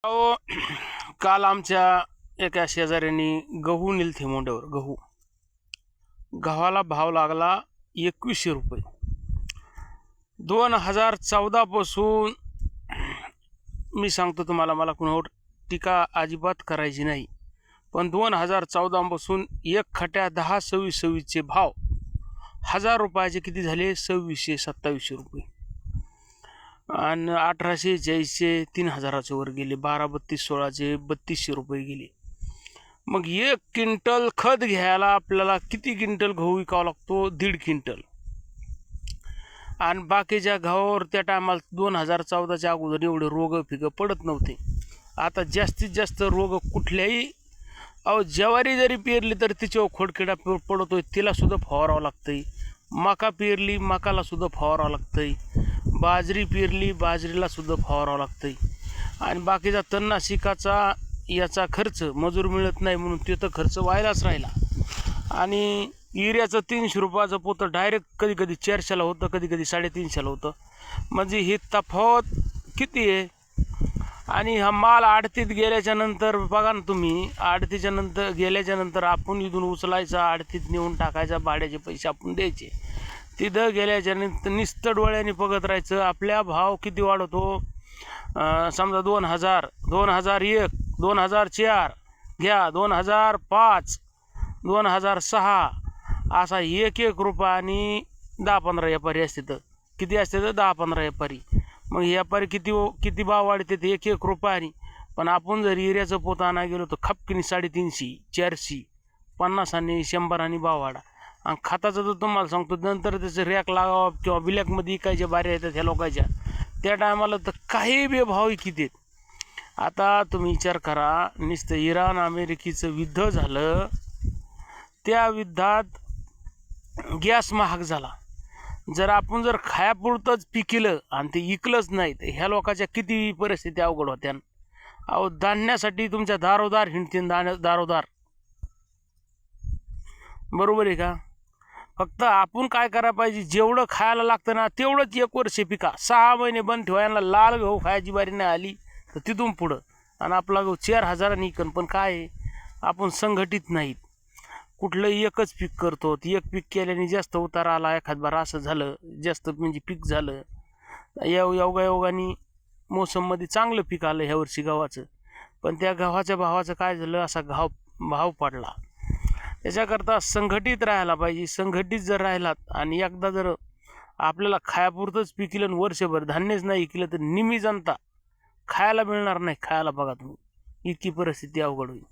अहो, काल आमच्या एका शेजाऱ्यांनी गहू नेलते मोंड्यावर. गव्हाला भाव लागला 2100 रुपये. 2014 पासून मी सांगतो तुम्हाला, मला कुणावर टीका अजिबात करायची नाही, पण 2014 पासून एक खट्या 10-26-26चे भाव 1000 रुपयाचे किती झाले? 2600-2700 रुपये. आणि 1840चे 3000च्या वर गेले. 12-32-16चे 3200 रुपये गेले. मग 1 क्विंटल खत घ्यायला आपल्याला किती क्विंटल गहू विकावा लागतो? 1.5 क्विंटल. आणि बाकीच्या गव्हावर त्या टायमाला 2014च्या अगोदर एवढे रोग फिगं पडत नव्हते. आता जास्तीत जास्त रोग कुठल्याही, अहो ज्वारी जरी पेरली तर तिच्यावर खोडकिडा पडतोय, तिला सुद्धा फवारावं लागतंय. मका पेरली, मकाला सुद्धा फवारावं लागतंय. बाजरी पेरली, बाजरीला सुद्धा फवारावं लागतंय. आणि बाकीचा तणनाशकाचा याचा खर्च, मजूर मिळत नाही म्हणून तिथं खर्च व्हायलाच राहिला. आणि युरियाचं 300 रुपयाचं पोतं डायरेक्ट कधी कधी 400ला होतं, कधी कधी 350ला होतं. म्हणजे ही तफावत किती आहे? आणि हा माल आडतीत गेल्याच्या नंतर बघा ना तुम्ही, आडतीच्या नंतर गेल्याच्या नंतर आपण इथून उचलायचा, आडतीत नेऊन टाकायचा, भाड्याचे पैसे आपण द्यायचे. तिथं गेल्याच्या नंतर नुसतं डोळ्याने बघत राहायचं. आपल्या भाव किती वाढवतो? समजा 2000, 2001, 2004 घ्या, 2005, 2006 असा 1-1 रुपया आणि 10-15 व्यापारी असते. तर किती असते? तर 10-15 व्यापारी. मग व्यापारी किती भाव वाढते? ते 1-1 रुपयानी. पण आपण जर युरियाचं पोत आणा गेलो तर खपकीने 350, 400, 50 आणि 100 आणि भाव वाढा. आणि खताचं तर तुम्हाला सांगतो, नंतर त्याचं रॅक लागावं किंवा ब्लॅकमध्ये इकायच्या बाऱ्या येतात ह्या लोकांच्या, त्या टायमाला तर काही बी भाव किती. आता तुम्ही विचार करा, नुसतं इराण अमेरिकेचं युद्ध झालं, त्या युद्धात गॅस महाग झाला. जर आपण खायापुरतंच पिकलं आणि ते इकलंच नाही तर ह्या लोकांच्या किती परिस्थिती अवघड होत्या. अहो, धान्यासाठी तुमच्या दारोदार हिंडतील, दारोदार. बरोबर आहे का? फक्त आपण काय करायला पाहिजे, जेवढं खायला लागतं ना तेवढंच 1 वर्ष पिका. 6 महिने बंद ठेवायला लाल गहू खायची बारी नाही आली तर तिथून पुढं आणि आपला गहू 4000 इकन. पण काय आहे, आपण संघटित नाहीत. कुठलं एकच पीक करतो, एक पीक केल्याने जास्त उतार आला, एखाद बार असं झालं, जास्त म्हणजे पीक झालं. योगायोगाने मोसममध्ये चांगलं पीक आलं ह्या वर्षी गव्हाचं, पण त्या गव्हाच्या भावाचं काय झालं, असा भाव पडला. त्याच्याकरता संघटित राहायला पाहिजे. संघटित जर राहिलात आणि एकदा जर आपल्याला खायापुरतंच पिकलं आणि वर्षभर धान्यच नाही इकलं तर निम्मी जनता खायला मिळणार नाही. खायला बघा तुम्ही, इतकी परिस्थिती अवघड होईल.